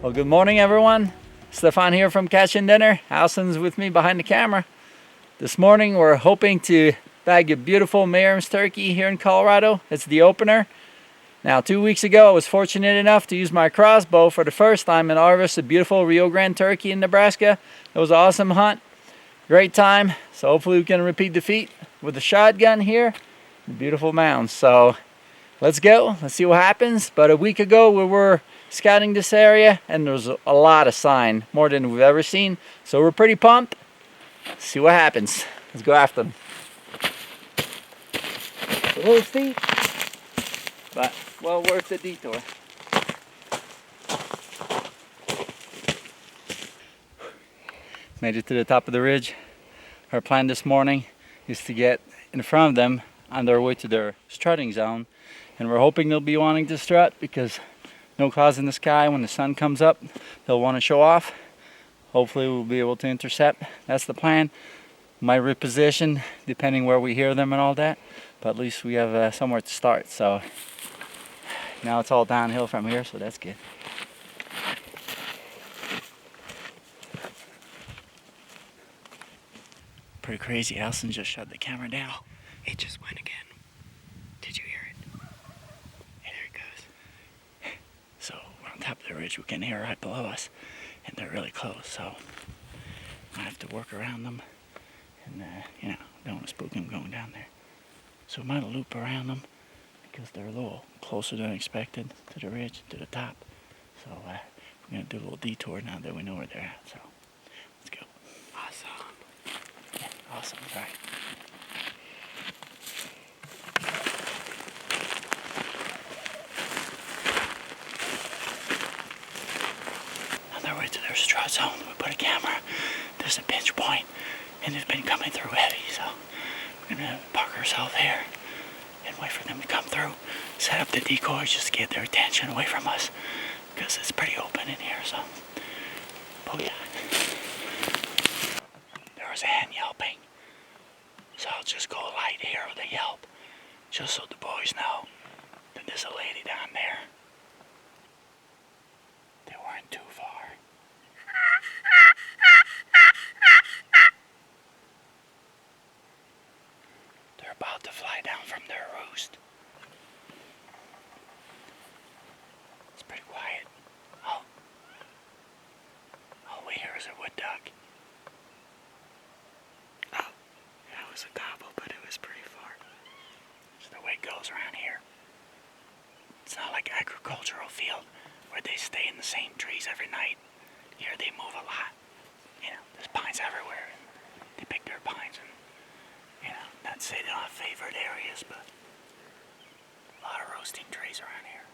Well, good morning, everyone. Stefan here from Catching Dinner. Hausen's with me behind the camera. This morning, we're hoping to bag a beautiful Merriam's turkey here in Colorado. It's the opener. Now, 2 weeks ago, I was fortunate enough to use my crossbow for the first time and harvest a beautiful Rio Grande turkey in Nebraska. It was an awesome hunt. Great time. So hopefully we can repeat the feat with the shotgun here. The beautiful mounds. So let's go. Let's see what happens. But a week ago, we were scouting this area and there was a lot of sign, more than we've ever seen. So we're pretty pumped. Let's see what happens. Let's go after them. A little steep, but well worth the detour. Made it to the top of the ridge. Our plan this morning is to get in front of them on their way to their strutting zone. And we're hoping they'll be wanting to strut because no clouds in the sky. When the sun comes up, they'll want to show off. Hopefully we'll be able to intercept. That's the plan. Might reposition depending where we hear them and all that. But at least we have somewhere to start. So now it's all downhill from here, so that's good. Pretty crazy. Hausen just shut the camera down. It just went again. Did you hear it? Yeah, there it goes. So we're on top of the ridge. We can hear right below us, and they're really close. So I have to work around them, and don't want to spook them going down there. So we might loop around them because they're a little closer than expected to the ridge, to the top. So we're gonna do a little detour now that we know where they're at. So let's go. Awesome. Yeah, awesome. Right. On their way to their strut zone, we put a camera. There's a pinch point, and it's been coming through heavy, so we're gonna park ourselves here and wait for them to come through. Set up the decoys just to get their attention away from us, because it's pretty open in here. So, booyah. There was a hen yelping, so I'll just go light here with a yelp, just so the boys know that there's a lady down there. They weren't too far. They're about to fly down from their roost. It's pretty quiet. All we hear is a wood duck. Oh, that was a gobble, but it was pretty far. It's the way it goes around here. It's not like agricultural field where they stay in the same trees every night. Here they move a lot. There's pines everywhere. And they pick their pines and, not to say they don't have favorite areas, but a lot of roasting trees around here.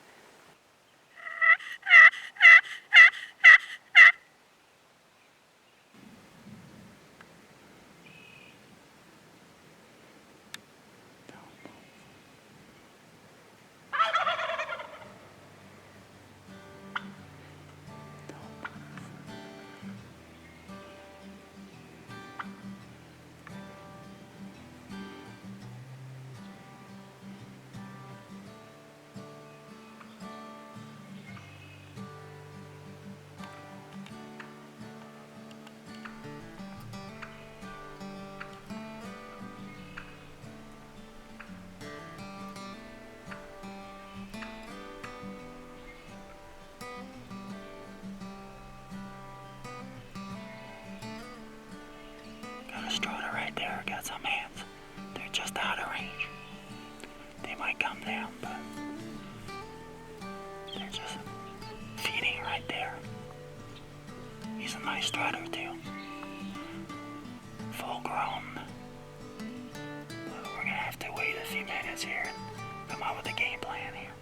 Strutter right there, got some hands. They're just out of range. They might come down, but they're just feeding right there. He's a nice strutter too. Full grown. But we're gonna have to wait a few minutes here and come up with a game plan here.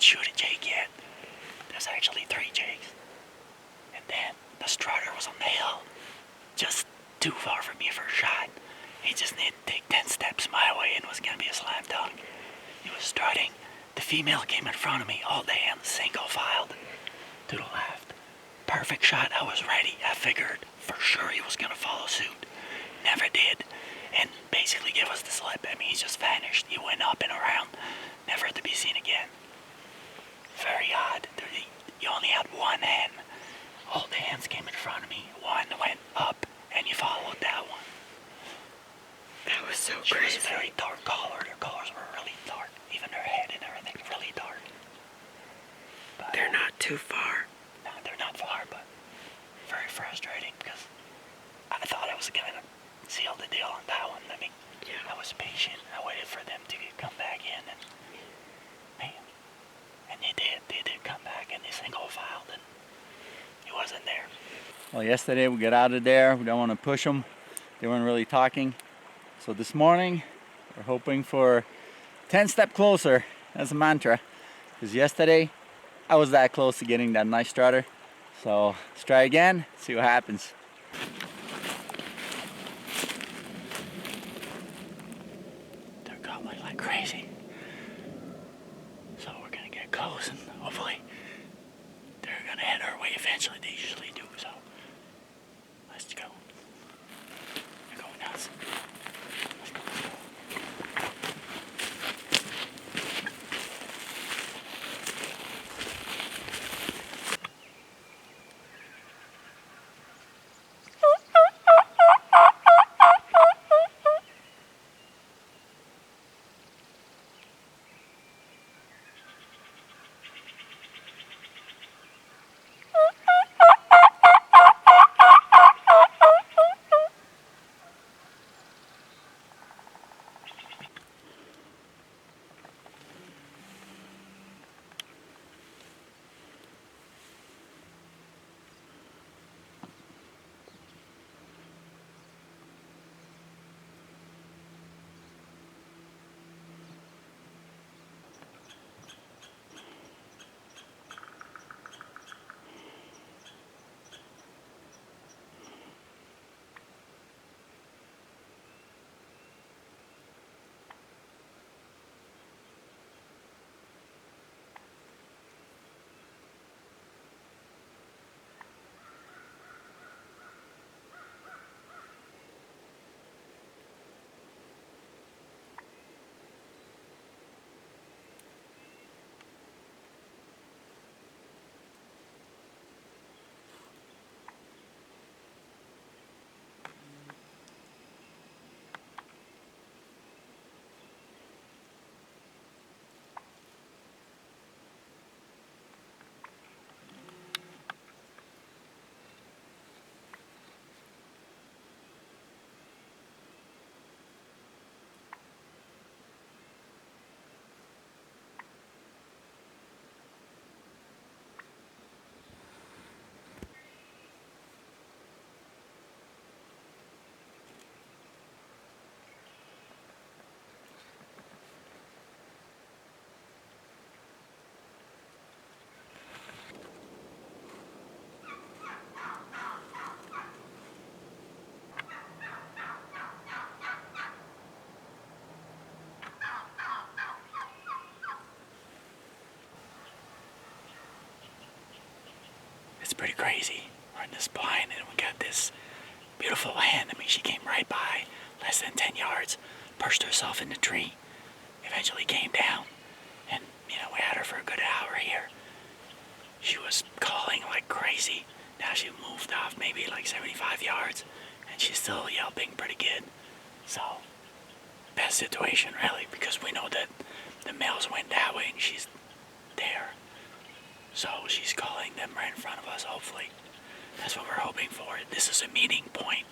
shoot a jake yet. There's actually 3 jakes. And then the strutter was on the hill, just too far for me for a shot. He just needed to take 10 steps my way and was going to be a slam dunk. He was strutting. The female came in front of me all day and single filed to the left. Perfect shot. I was ready. I figured for sure he was going to follow suit. Never did. And basically gave us the slip. I mean, he just vanished. He went up and around, never to be seen again. Very odd. He only had one hen. All the hens came in front of me. One went up, and he followed that one. That was so She crazy. was very dark colored. Her colors were really dark. Even her head and everything, really dark. But, They're not too far. no, they're not far, but very frustrating because I thought I was going to seal the deal on that one. I mean, Yeah. I was patient. I waited for them to come back in, and man, and they did come back, and they single filed, and he wasn't there. Well, yesterday we got out of there. We don't want to push them. They weren't really talking. So this morning, we're hoping for 10 step closer. That's a mantra. Because yesterday, I was that close to getting that nice strutter. So let's try again, see what happens. They're gobbling like crazy. So we're gonna get close and hopefully they're gonna head our way eventually. They usually do, so let's go. They're going nuts. Let's go, let's go. It's pretty crazy. We're in this blind and we got this beautiful hen. I mean, she came right by, less than 10 yards, perched herself in the tree, eventually came down, and, you know, we had her for a good hour here. She was calling like crazy. Now she moved off maybe like 75 yards, and she's still yelping pretty good. So, best situation really, because we know that the males went that way and she's there. So she's calling them right in front of us, hopefully. That's what we're hoping for. This is a meeting point.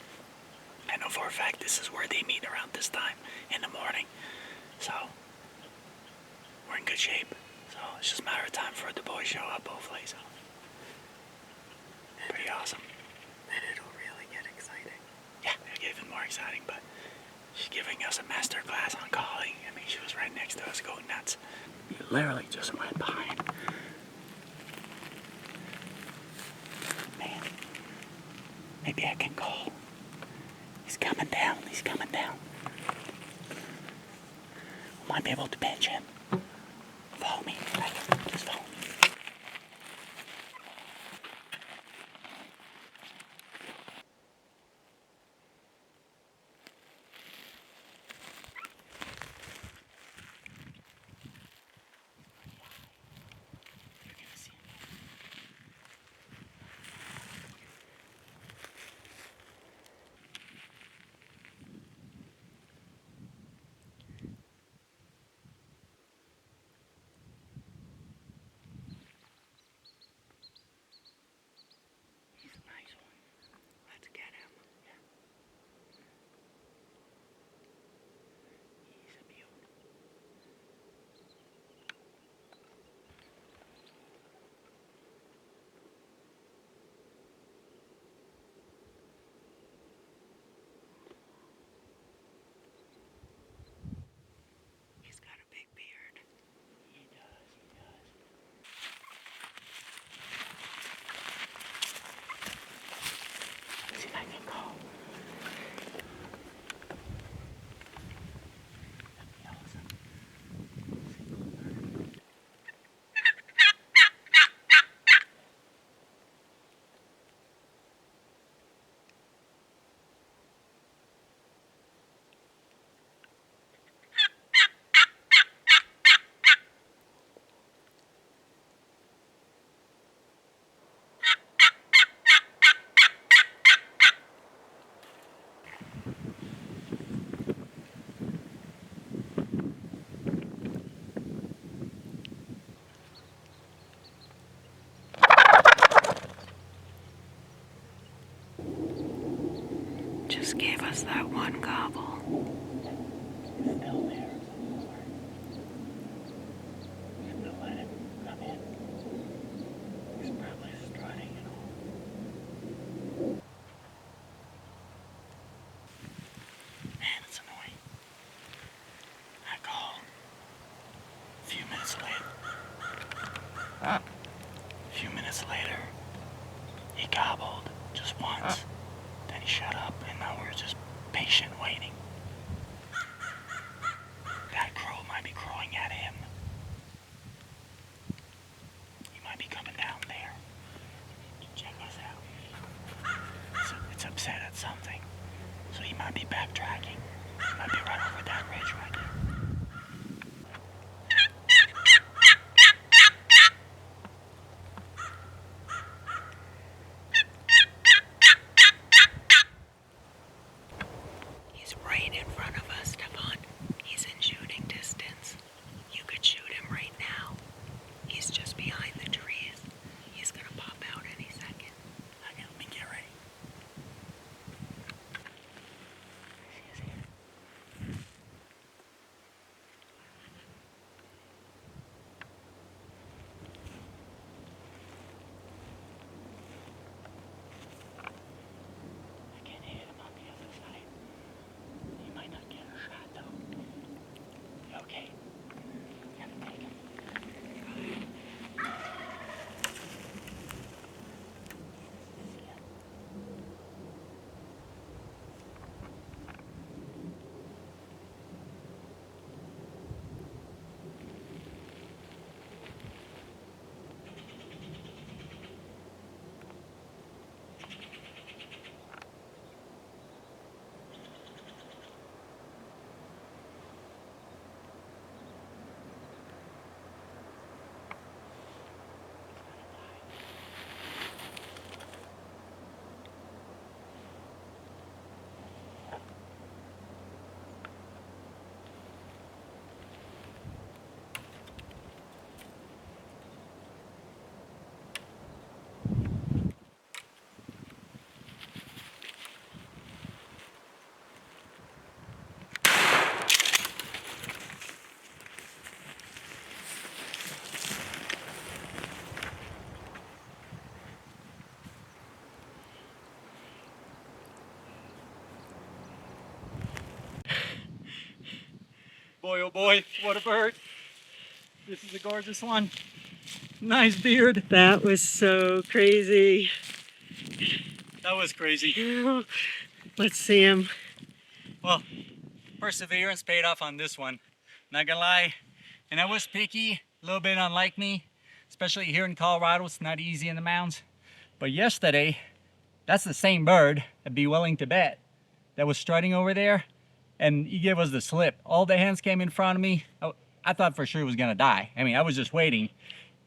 I know for a fact this is where they meet around this time in the morning. So we're in good shape. So it's just a matter of time for the boys show up, hopefully. So pretty awesome. Then it'll really get exciting. Yeah, it'll get even more exciting, but she's giving us a master class on calling. I mean, she was right next to us going nuts. We literally just went by. Maybe I can call. He's coming down. He's coming down. I might be able to pinch him. Follow me. Just follow me. Just gave us that one gobble. He's still there. I'm gonna let him come in. He's probably strutting and all. Man, it's annoying. I call. A few minutes later, he gobbled just once. Then he shut up, and now we're just patient waiting. That crow might be crowing at him. He might be coming down there. Check this out. It's upset at something. So he might be backtracking. He might be right over that ridge right there. Right in front of us, Stefan. He's in shooting distance. You could shoot him right now. He's just behind the trees. He's gonna pop out any second. Okay, let me get ready. I can't hit him on the other side. You might not get a shot though. You okay? Gotta take him. Boy, oh boy, what a bird. This is a gorgeous one. Nice beard. That was so crazy. That That was crazy. Let's see him. Well, perseverance paid off on this one. Not gonna lie. And I was picky, a little bit unlike me, especially here in Colorado. It's not easy in the mountains. But yesterday, that's the same bird, I'd be willing to bet, that was strutting over there, and he gave us the slip. All the hens came in front of me. I thought for sure he was gonna die. I mean, I was just waiting.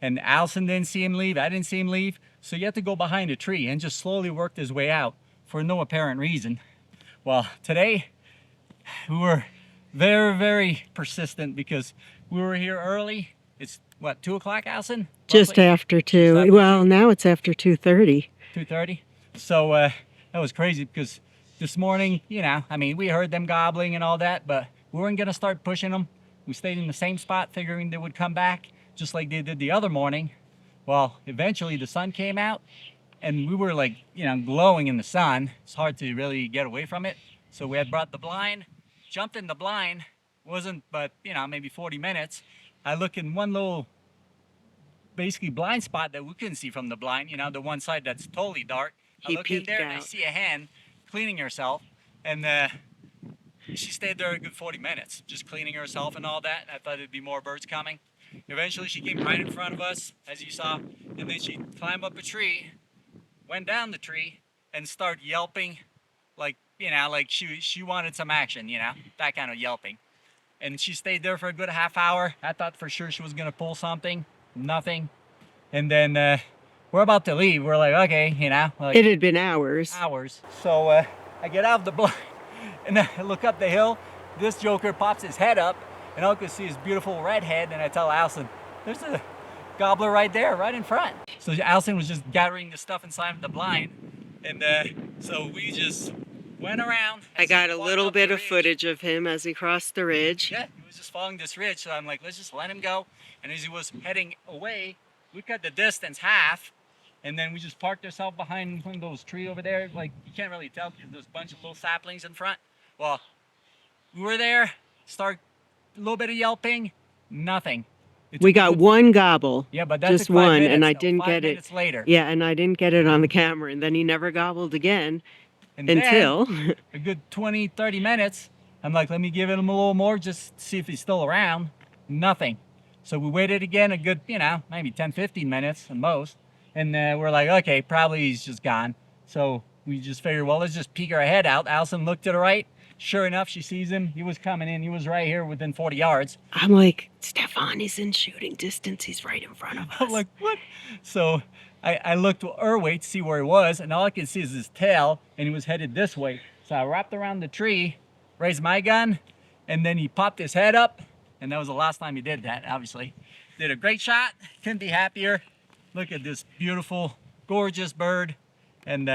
And Hausen didn't see him leave, I didn't see him leave. So you have to go behind a tree and just slowly work his way out for no apparent reason. Well, today, we were very, very persistent because we were here early. It's what, 2 o'clock, Hausen? Just after 2. after Well, now it's after 2:30. 2:30. So that was crazy because this morning, you know, I mean, we heard them gobbling and all that, but we weren't gonna start pushing them. We stayed in the same spot figuring they would come back just like they did the other morning. Well, eventually the sun came out and we were like, you know, glowing in the sun. It's hard to really get away from it. So we had brought the blind, jumped in the blind, wasn't but, you know, maybe 40 minutes. I look in one little basically blind spot that we couldn't see from the blind, you know, the one side that's totally dark. I He look in peeked there and I out. see a hen cleaning herself, and she stayed there a good 40 minutes, just cleaning herself and all that. I thought there'd be more birds coming. Eventually she came right in front of us, as you saw, and then she climbed up a tree, went down the tree, and started yelping like, you know, like she wanted some action, you know, that kind of yelping. And she stayed there for a good half hour. I thought for sure she was gonna pull something. Nothing. And then we're about to leave. We're like, okay, you know, like It had been hours. So I get out of the blind and I look up the hill. This joker pops his head up and all I could see his beautiful red head, and I tell Hausen, there's a gobbler right there, right in front. So Hausen was just gathering the stuff inside of the blind, and so we just went around. I got a Walked little up bit the of ridge. footage of him as he crossed the ridge. Yeah, he was just following this ridge, so I'm like, let's just let him go. And as he was heading away, we cut the distance half, and then we just parked ourselves behind one of those trees over there. Like, you can't really tell because there's a bunch of little saplings in front. Well, we were there, start a little bit of yelping, nothing. It We took a got good- one gobble. Yeah, but that just took 5 one, minutes, and I though, didn't 5 get it. minutes later. Yeah, and I didn't get it on the camera, and then he never gobbled again And until then, a good 20, 30 minutes, I'm like, let me give him a little more, just see if he's still around. Nothing. So we waited again a good, you know, maybe 10, 15 minutes at most. And we're like, okay, probably he's just gone. So we just figured, well, let's just peek our head out. Hausen looked to the right. Sure enough, she sees him. He was coming in. He was right here within 40 yards. I'm like, Stefan is in shooting distance. He's right in front of us. I'm like, what? So I looked her way to see where he was, and all I could see is his tail, and he was headed this way. So I wrapped around the tree, raised my gun, and then he popped his head up, and that was the last time he did that, obviously. Did a great shot. Couldn't be happier. Look at this beautiful, gorgeous bird, and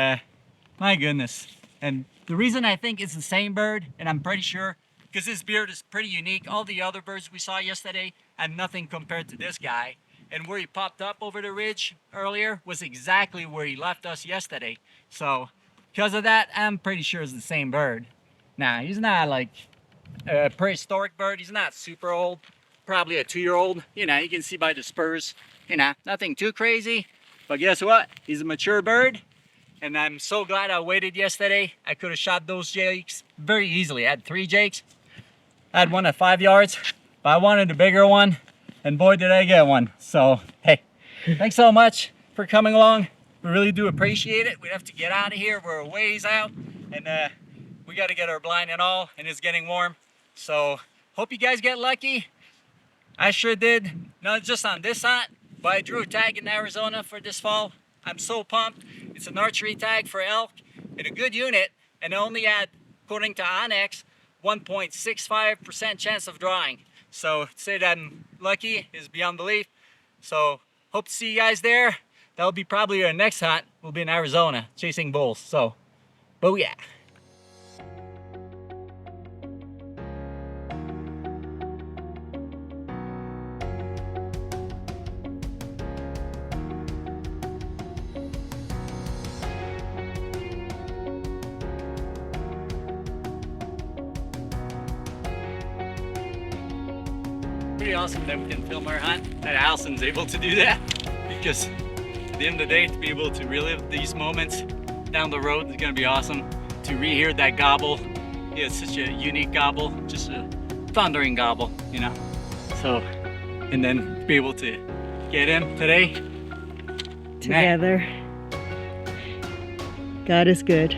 my goodness. And the reason I think it's the same bird, and I'm pretty sure, because this bird is pretty unique. All the other birds we saw yesterday had nothing compared to this guy. And where he popped up over the ridge earlier was exactly where he left us yesterday. So because of that, I'm pretty sure it's the same bird. Now, he's not like a prehistoric bird. He's not super old, probably a 2-year-old. You know, you can see by the spurs, you know, nothing too crazy. But guess what? He's a mature bird. And I'm so glad I waited yesterday. I could have shot those jakes very easily. I had 3 jakes. I had one at 5 yards, but I wanted a bigger one. And boy, did I get one. So, hey, thanks so much for coming along. We really do appreciate it. We have to get out of here. We're a ways out. And we got to get our blind and all. And it's getting warm. So, hope you guys get lucky. I sure did. Not just on this hunt, but I drew a tag in Arizona for this fall. I'm so pumped. It's an archery tag for elk in a good unit, and I only had, according to Onyx, 1.65% chance of drawing. So to say that I'm lucky is beyond belief. So hope to see you guys there. That'll be probably our next hunt. We'll be in Arizona chasing bulls. So, booyah. Pretty awesome that we can film our hunt, that Hausen's able to do that, because at the end of the day, to be able to relive these moments down the road is gonna be awesome to rehear that gobble. He has such a unique gobble, just a thundering gobble, you know. So, and then be able to get him today. Together. God is good.